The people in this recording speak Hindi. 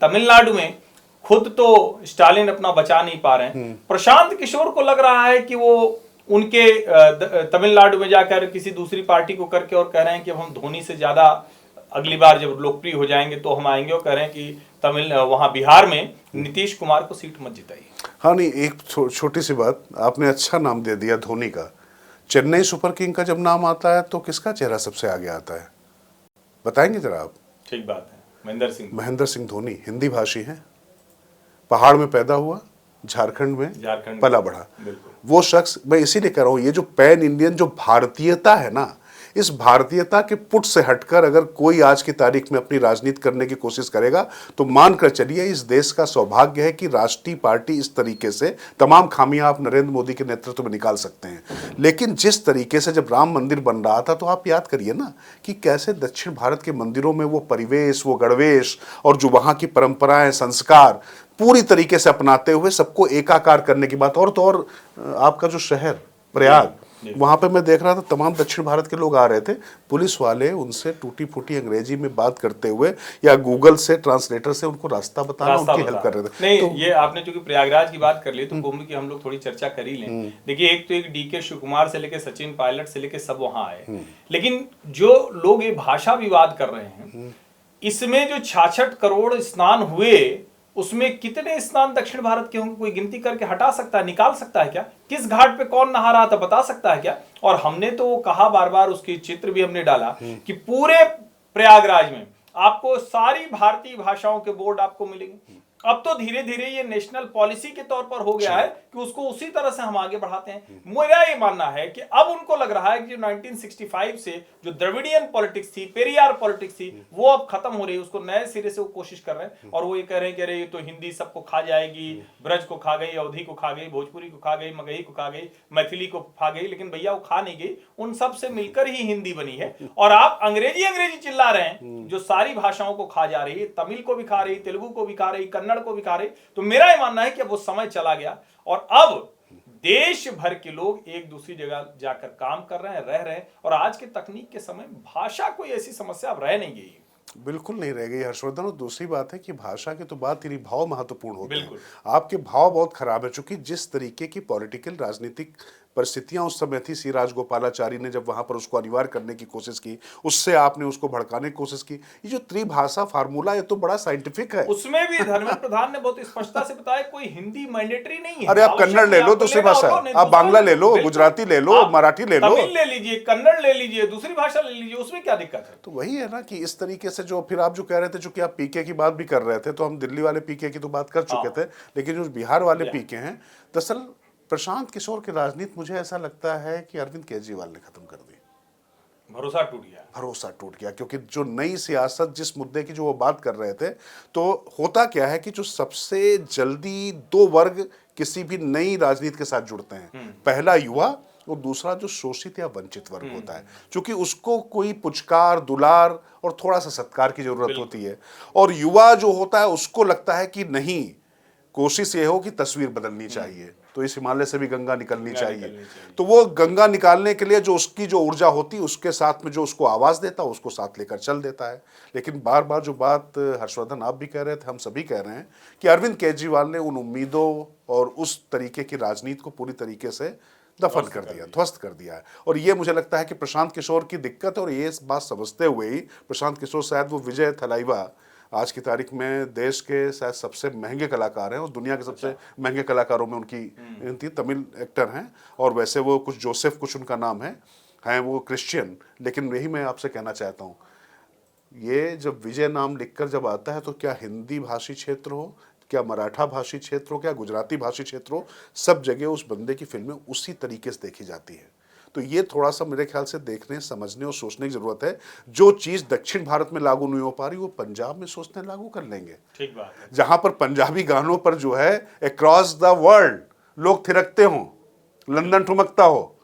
तमिलनाडु में खुद तो स्टालिन अपना बचा नहीं पा रहे हैं, प्रशांत किशोर को लग रहा है कि वो उनके तमिलनाडु में जाकर किसी दूसरी पार्टी को करके और कह रहे हैं कि अब हम धोनी से ज्यादा अगली बार जब लोकप्रिय हो जाएंगे तो हम आएंगे, और कह रहे हैं कि वहां बिहार में नीतीश कुमार को सीट मत जिताइए। हाँ नहीं, एक छोटी सी बात, आपने अच्छा नाम दे दिया धोनी का। चेन्नई सुपर किंग का जब नाम आता है तो किसका चेहरा सबसे आगे आता है, बताएंगे जरा आप? ठीक बात है, महेंद्र सिंह धोनी हिंदी भाषी हैं, पहाड़ में पैदा हुआ, झारखंड में पला बढ़ा। वो शख्स, मैं इसीलिए कह रहा हूं, ये जो पैन इंडियन जो भारतीयता है ना, इस भारतीयता के पुट से हटकर अगर कोई आज की तारीख में अपनी राजनीति करने की कोशिश करेगा तो मानकर चलिए इस देश का सौभाग्य है कि राष्ट्रीय पार्टी इस तरीके से तमाम खामियां आप नरेंद्र मोदी के नेतृत्व में निकाल सकते हैं। लेकिन जिस तरीके से जब राम मंदिर बन रहा था तो आप याद करिए ना कि कैसे दक्षिण भारत के मंदिरों में वो परिवेश, वो गणवेश और जो वहाँ की परंपराएं, संस्कार पूरी तरीके से अपनाते हुए सबको एकाकार करने की बात। और तो और आपका जो शहर प्रयाग, वहां पे मैं देख रहा था तमाम दक्षिण भारत के लोग आ रहे थे, पुलिस वाले उनसे टूटी फूटी अंग्रेजी में बात करते हुए या गूगल से ट्रांसलेटर से उनको रास्ता बताना, उनकी हेल्प कर रहे थे। नहीं तो ये आपने चूंकि प्रयागराज की बात कर ली तो कुंभ की हम लोग थोड़ी चर्चा कर ही लें। देखिए, एक तो एक डीके शिव कुमार से लेके सचिन पायलट से लेके सब वहां आए, लेकिन जो लोग ये भाषा विवाद कर रहे हैं, इसमें जो 66 करोड़ स्नान हुए उसमें कितने स्नान दक्षिण भारत के होंगे? कोई गिनती करके हटा सकता है, निकाल सकता है क्या? किस घाट पे कौन नहा रहा था बता सकता है क्या? और हमने तो कहा बार बार, उसकी चित्र भी हमने डाला कि पूरे प्रयागराज में आपको सारी भारतीय भाषाओं के बोर्ड आपको मिलेंगे। अब तो धीरे धीरे ये नेशनल पॉलिसी के तौर पर हो गया है कि उसको उसी तरह से हम आगे बढ़ाते हैं। मेरा ये मानना है कि अब उनको लग रहा है कि जो 1965 से जो द्रविडियन पॉलिटिक्स थी, पेरियार पॉलिटिक्स थी, वो अब खत्म हो रही है। उसको नए सिरे से वो कोशिश कर रहे हैं और वो ये कह रहे हैं कि अरे ये तो हिंदी सबको खा जाएगी, ब्रज को खा गई, अवधी को खा गई, भोजपुरी को खा गई, मगही को खा गई, मैथिली को खा गई। लेकिन भैया वो खा नहीं गई, उन सब से मिलकर ही हिंदी बनी है। और आप अंग्रेजी अंग्रेजी चिल्ला रहे हैं जो सारी भाषाओं को खा जा रही है, तमिल को भी खा रही, तेलुगु को भी खा रही, कन्नड़ को भी खा रही। तो मेरा यह मानना है कि अब वो समय चला गया और अब देश भर के लोग एक दूसरी जगह जाकर काम कर रहे हैं, रह रहे हैं। और आज के तकनीक के समय भाषा कोई ऐसी समस्या अब रह नहीं गई, बिल्कुल नहीं रह गई हर्षवर्धन। और दूसरी बात है कि भाषा की तो बात ही नहीं, भाव महत्वपूर्ण होते हैं। बिल्कुल। आपके भाव बहुत खराब है, चूंकि जिस तरीके की पॉलिटिकल राजनीतिक परिस्थितियां उस समय थी, सी राजगोपालाचारी ने जब वहां पर उसको अनिवार्य करने की कोशिश की, उससे आपने उसको भड़काने की कोशिश की। ये जो त्रिभाषा फार्मूला, ये तो बड़ा साइंटिफिक है। उसमें भी धर्मेंद्र प्रधान ने बहुत स्पष्टता से बताया कोई हिंदी मैंडेटरी नहीं है। अरे आप कन्नड़ ले लो, दूसरी भाषा, आप बांग्ला ले लो, गुजराती ले लो, मराठी ले लो, तमिल ले लीजिए, कन्नड़ ले लीजिए, दूसरी भाषा ले लीजिए, उसमें क्या दिक्कत है? तो वही है ना कि इस तरीके से जो फिर आप जो कह रहे थे, चूंकि आप पीके की बात भी कर रहे थे, तो हम दिल्ली वाले पीके की तो बात कर चुके थे, लेकिन जो बिहार वाले पीके हैं, दरअसल प्रशांत किशोर की राजनीति मुझे ऐसा लगता है कि अरविंद केजरीवाल ने खत्म कर दी। भरोसा टूट गया, भरोसा टूट गया, क्योंकि जो नई सियासत, जिस मुद्दे की जो वो बात कर रहे थे, तो होता क्या है कि जो सबसे जल्दी दो वर्ग किसी भी नई राजनीति के साथ जुड़ते हैं, पहला युवा और दूसरा जो शोषित या वंचित वर्ग होता है, क्योंकि उसको कोई पुचकार, दुलार और थोड़ा सा सत्कार की जरूरत होती है। और युवा जो होता है उसको लगता है कि नहीं, कोशिश ये हो कि तस्वीर बदलनी चाहिए, तो इस हिमालय से भी गंगा निकलनी चाहिए। तो वो गंगा निकालने के लिए जो उसकी जो ऊर्जा होती है, उसके साथ में जो उसको आवाज देता है, उसको साथ लेकर चल देता है। लेकिन बार बार जो बात हर्षवर्धन आप भी कह रहे थे, हम सभी कह रहे हैं कि अरविंद केजरीवाल ने उन उम्मीदों और उस तरीके की राजनीति को पूरी तरीके से दफन कर दिया, ध्वस्त कर दिया है। और ये मुझे लगता है कि प्रशांत किशोर की दिक्कत है। और ये बात समझते हुए ही प्रशांत किशोर, शायद वो विजय थलाइवा आज की तारीख में देश के शायद सबसे महंगे कलाकार हैं और दुनिया के सबसे महंगे कलाकारों में उनकी गिनती, तमिल एक्टर हैं। और वैसे वो कुछ जोसेफ कुछ उनका नाम है वो क्रिश्चियन। लेकिन यही मैं आपसे कहना चाहता हूँ, ये जब विजय नाम लिखकर जब आता है, तो क्या हिंदी भाषी क्षेत्र हो, क्या मराठा भाषी क्षेत्र हो, क्या गुजराती भाषी क्षेत्र हो, सब जगह उस बंदे की फिल्में उसी तरीके से देखी जाती है। तो ये थोड़ा सा मेरे ख्याल से देखने, समझने और सोचने की जरूरत है। जो चीज दक्षिण भारत में लागू नहीं हो पा रही, वो पंजाब में सोचने लागू कर लेंगे। ठीक बात है। जहां पर पंजाबी गानों पर जो है अक्रॉस द वर्ल्ड लोग थिरकते हों, लंदन ठुमकता हो,